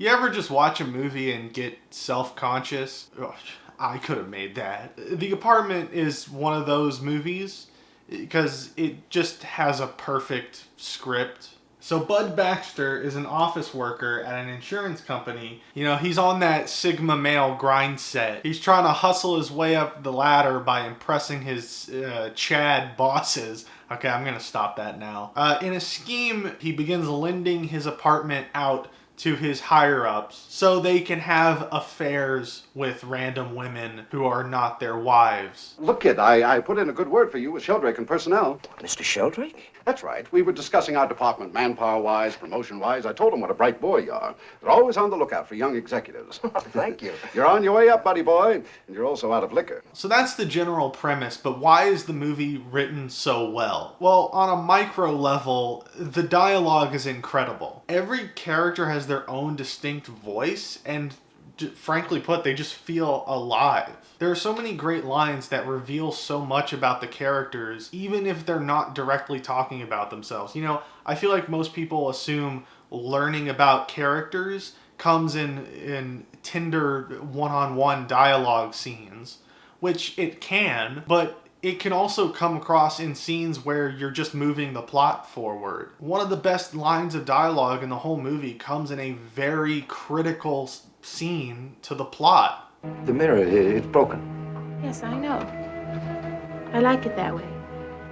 You ever just watch a movie and get self-conscious? Ugh, I could have made that. The Apartment is one of those movies because it just has a perfect script. So Bud Baxter is an office worker at an insurance company. You know, he's on that Sigma male grind set. He's trying to hustle his way up the ladder by impressing his Chad bosses. Okay, I'm gonna stop that now. In a scheme, he begins lending his apartment out to his higher-ups so they can have affairs with random women who are not their wives. Look, kid, I put in a good word for you with Sheldrake and personnel. Mr. Sheldrake? That's right. We were discussing our department, manpower-wise, promotion-wise. I told them what a bright boy you are. They're always on the lookout for young executives. Thank you. You're on your way up, buddy boy, and you're also out of liquor. So that's the general premise, but why is the movie written so well? Well, on a micro level, the dialogue is incredible. Every character has their own distinct voice, and frankly put, they just feel alive. There are so many great lines that reveal so much about the characters, even if they're not directly talking about themselves. You know, I feel like most people assume learning about characters comes in Tinder one-on-one dialogue scenes, which it can, but it can also come across in scenes where you're just moving the plot forward. One of the best lines of dialogue in the whole movie comes in a very critical scene to the plot. The mirror, it's broken. Yes, I know. I like it that way.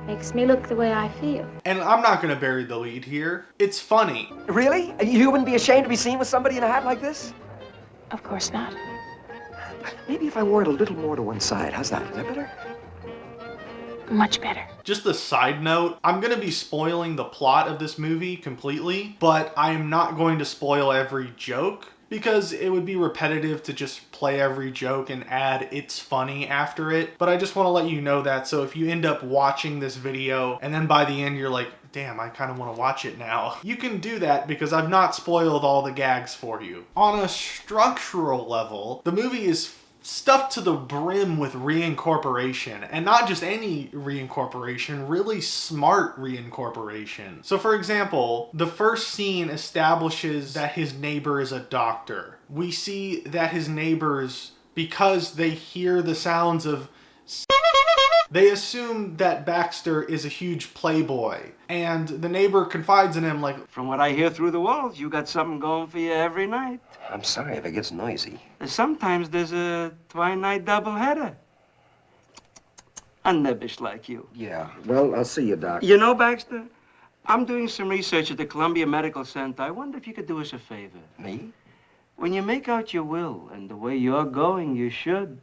Makes me look the way I feel. And I'm not going to bury the lead here. It's funny. Really? You wouldn't be ashamed to be seen with somebody in a hat like this? Of course not. Maybe if I wore it a little more to one side. How's that? Is that better? Much better. Just a side note, I'm going to be spoiling the plot of this movie completely, but I am not going to spoil every joke because it would be repetitive to just play every joke and add "it's funny" after it. But I just want to let you know that, so if you end up watching this video and then by the end you're like, damn, I kind of want to watch it now, you can do that because I've not spoiled all the gags for you. On a structural level, the movie is stuffed to the brim with reincorporation, and not just any reincorporation, really smart reincorporation. So for example, the first scene establishes that his neighbor is a doctor. We see that his neighbors, because they hear the sounds of they assume that Baxter is a huge playboy, and the neighbor confides in him like, "From what I hear through the walls, you got something going for you every night." I'm sorry if it gets noisy. Sometimes there's a twilight doubleheader. A nebbish like you. Yeah, well, I'll see you, Doc. You know, Baxter, I'm doing some research at the Columbia Medical Center. I wonder if you could do us a favor. Me? When you make out your will, and the way you're going, you should.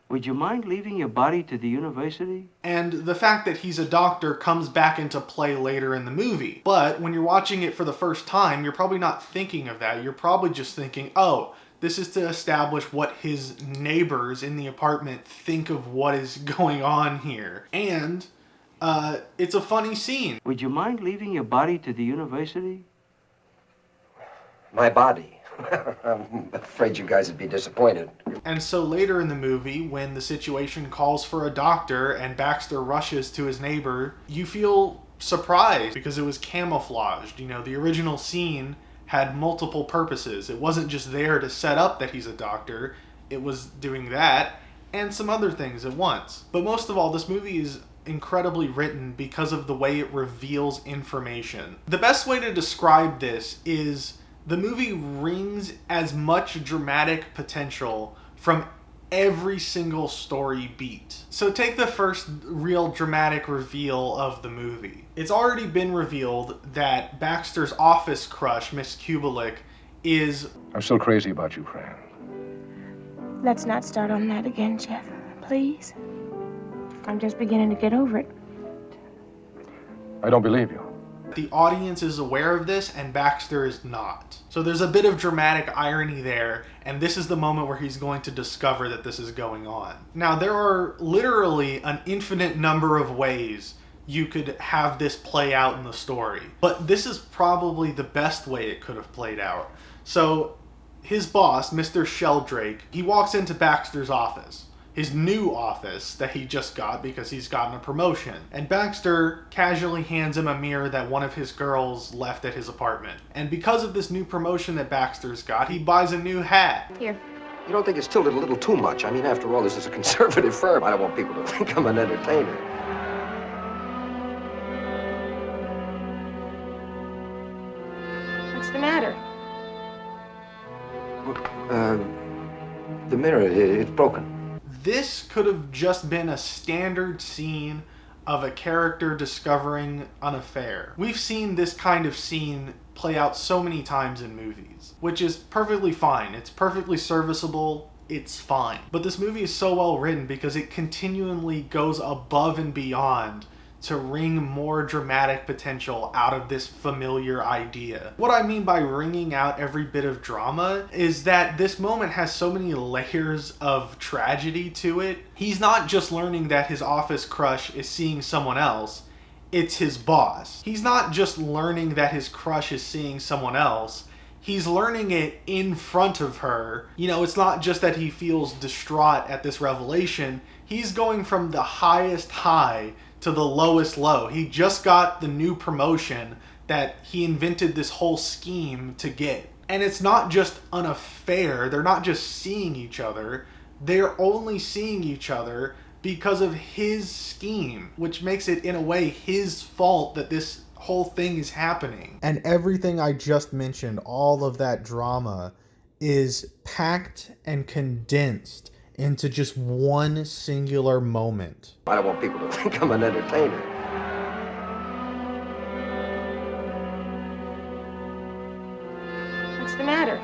Would you mind leaving your body to the university? And the fact that he's a doctor comes back into play later in the movie. But when you're watching it for the first time, you're probably not thinking of that. You're probably just thinking, oh, this is to establish what his neighbors in the apartment think of what is going on here. And it's a funny scene. Would you mind leaving your body to the university? My body. I'm afraid you guys would be disappointed. And so later in the movie, when the situation calls for a doctor and Baxter rushes to his neighbor, you feel surprised because it was camouflaged. You know, the original scene had multiple purposes. It wasn't just there to set up that he's a doctor. It was doing that and some other things at once. But most of all, this movie is incredibly written because of the way it reveals information. The best way to describe this is the movie wrings as much dramatic potential from every single story beat. So take the first real dramatic reveal of the movie. It's already been revealed that Baxter's office crush, Miss Kubelik, is... I'm still crazy about you, Fran. Let's not start on that again, Jeff. Please. I'm just beginning to get over it. I don't believe you. The audience is aware of this and Baxter is not. So there's a bit of dramatic irony there, and this is the moment where he's going to discover that this is going on. Now, there are literally an infinite number of ways you could have this play out in the story, but this is probably the best way it could have played out. So his boss, Mr. Sheldrake, he walks into Baxter's office. his new office that he just got because he's gotten a promotion. And Baxter casually hands him a mirror that one of his girls left at his apartment. And because of this new promotion that Baxter's got, he buys a new hat. Here. You don't think it's tilted a little too much? I mean, after all, this is a conservative firm. I don't want people to think I'm an entertainer. What's the matter? The mirror, it's broken. This could have just been a standard scene of a character discovering an affair. We've seen this kind of scene play out so many times in movies, which is perfectly fine. It's perfectly serviceable. It's fine. But this movie is so well written because it continually goes above and beyond to wring more dramatic potential out of this familiar idea. What I mean by wringing out every bit of drama is that this moment has so many layers of tragedy to it. He's not just learning that his office crush is seeing someone else, it's his boss. He's not just learning that his crush is seeing someone else, he's learning it in front of her. You know, it's not just that he feels distraught at this revelation, he's going from the highest high to the lowest low. He just got the new promotion that he invented this whole scheme to get. And it's not just an affair. They're not just seeing each other. They're only seeing each other because of his scheme, which makes it, in a way, his fault that this whole thing is happening. And everything I just mentioned, all of that drama, is packed and condensed into just one singular moment. I don't want people to think I'm an entertainer. What's the matter?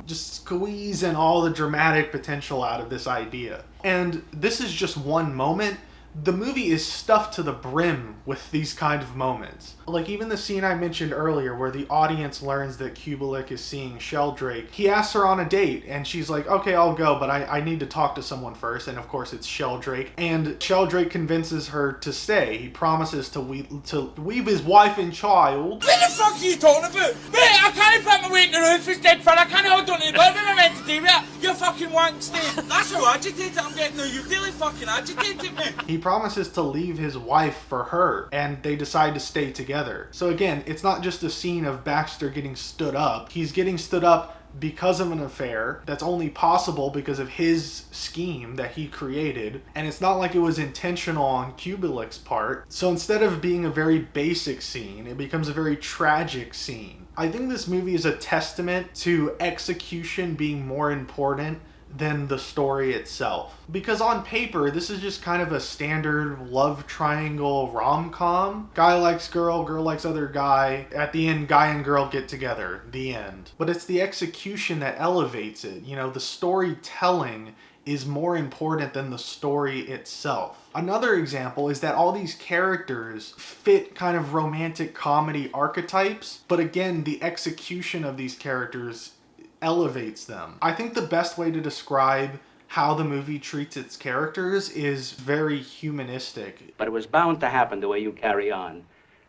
Just squeeze in all the dramatic potential out of this idea. And this is just one moment. The movie is stuffed to the brim with these kind of moments. Like even the scene I mentioned earlier where the audience learns that Kubelik is seeing Sheldrake. He asks her on a date and she's like, okay, I'll go, but I need to talk to someone first. And of course it's Sheldrake. And Sheldrake convinces her to stay. He promises to leave his wife and child. What the fuck are you talking about? Mate, I can't put my weight in the roof, it's dead fun. I can't hold on to the bed. What am I meant to do with that? You fucking wank stay. That's how agitated I'm getting now. You've really fucking agitated me. He promises to leave his wife for her, and they decide to stay together. So again, it's not just a scene of Baxter getting stood up. He's getting stood up because of an affair that's only possible because of his scheme that he created, and it's not like it was intentional on Kubelik's part. So instead of being a very basic scene, it becomes a very tragic scene. I think this movie is a testament to execution being more important than the story itself. Because on paper, this is just kind of a standard love triangle rom-com. Guy likes girl, girl likes other guy. At the end, guy and girl get together. The end. But it's the execution that elevates it. You know, the storytelling is more important than the story itself. Another example is that all these characters fit kind of romantic comedy archetypes, but again, the execution of these characters elevates them. I think the best way to describe how the movie treats its characters is very humanistic. But it was bound to happen the way you carry on.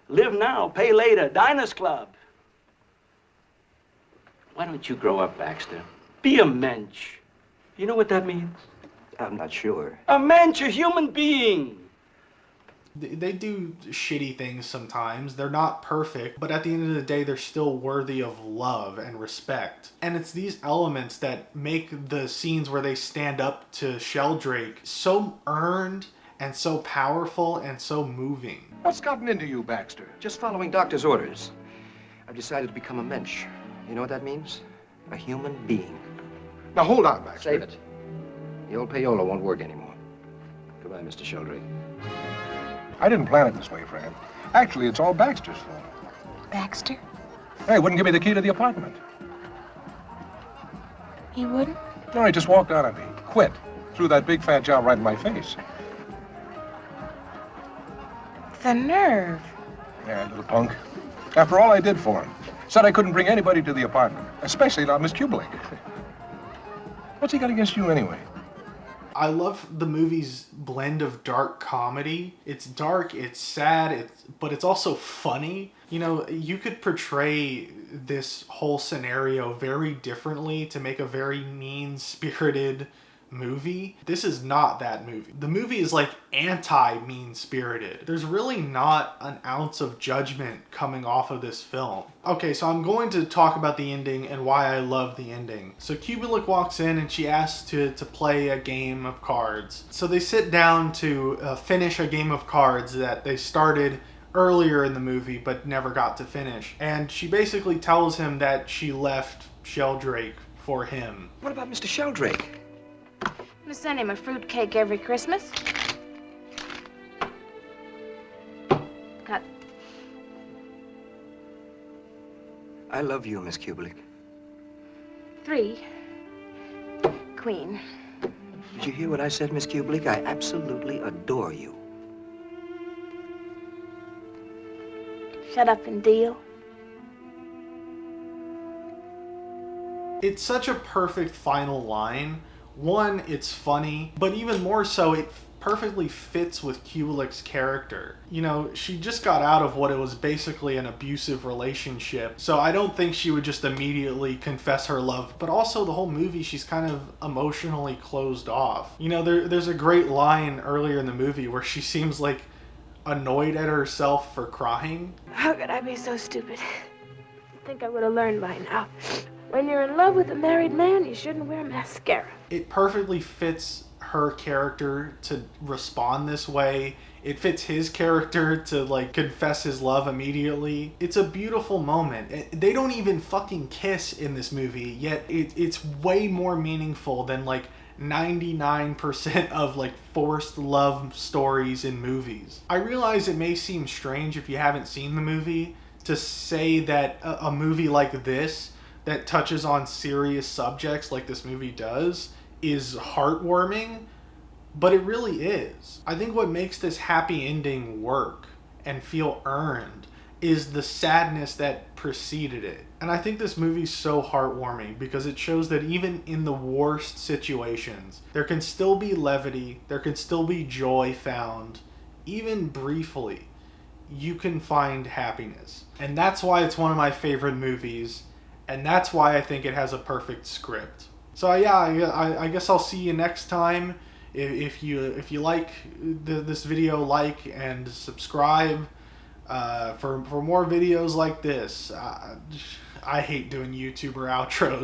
Live now, pay later, Diners Club. Why don't you grow up, Baxter? Be a mensch. You know what that means? I'm not sure. A mensch, a human being. They do shitty things sometimes. They're not perfect, but at the end of the day, they're still worthy of love and respect. And it's these elements that make the scenes where they stand up to Sheldrake so earned and so powerful and so moving. What's gotten into you, Baxter? Just following doctor's orders. I've decided to become a mensch. You know what that means? A human being. Now, hold on, Baxter. Save it. The old payola won't work anymore. Goodbye, Mr. Sheldrake. I didn't plan it this way, Fran. Actually, it's all Baxter's fault. Baxter? Hey, wouldn't give me the key to the apartment. He wouldn't? No, he just walked out on me. Quit. Threw that big fat job right in my face. The nerve. Yeah, little punk. After all I did for him. Said I couldn't bring anybody to the apartment. Especially not Miss Kubelik. What's he got against you anyway? I love the movie's blend of dark comedy. It's dark, it's sad, but it's also funny. You know, you could portray this whole scenario very differently to make a very mean-spirited movie. This is not that movie. The movie is like anti-mean-spirited. There's really not an ounce of judgment coming off of this film. Okay, so I'm going to talk about the ending and why I love the ending. So Kubelik walks in and she asks to play a game of cards. So they sit down to finish a game of cards that they started earlier in the movie but never got to finish. And she basically tells him that she left Sheldrake for him. What about Mr. Sheldrake? I'm gonna send him a fruit cake every Christmas. Cut. I love you, Miss Kubelik. 3. Queen. Did you hear what I said, Miss Kubelik? I absolutely adore you. Shut up and deal. It's such a perfect final line. One, it's funny, but even more so, it perfectly fits with Kubelik's character. You know, she just got out of what it was basically an abusive relationship, so I don't think she would just immediately confess her love, but also the whole movie she's kind of emotionally closed off. You know, there's a great line earlier in the movie where she seems like annoyed at herself for crying. How could I be so stupid? I think I would have learned by now. When you're in love with a married man, you shouldn't wear mascara. It perfectly fits her character to respond this way. It fits his character to like confess his love immediately. It's a beautiful moment. They don't even fucking kiss in this movie, yet it's way more meaningful than like 99% of like forced love stories in movies. I realize it may seem strange if you haven't seen the movie to say that a movie like this that touches on serious subjects like this movie does is heartwarming, but it really is. I think what makes this happy ending work and feel earned is the sadness that preceded it. And I think this movie's so heartwarming because it shows that even in the worst situations, there can still be levity, there can still be joy found, even briefly. You can find happiness. And that's why it's one of my favorite movies, and that's why I think it has a perfect script. So yeah, I guess I'll see you next time. If you like this video, like and subscribe for more videos like this. I hate doing YouTuber outros.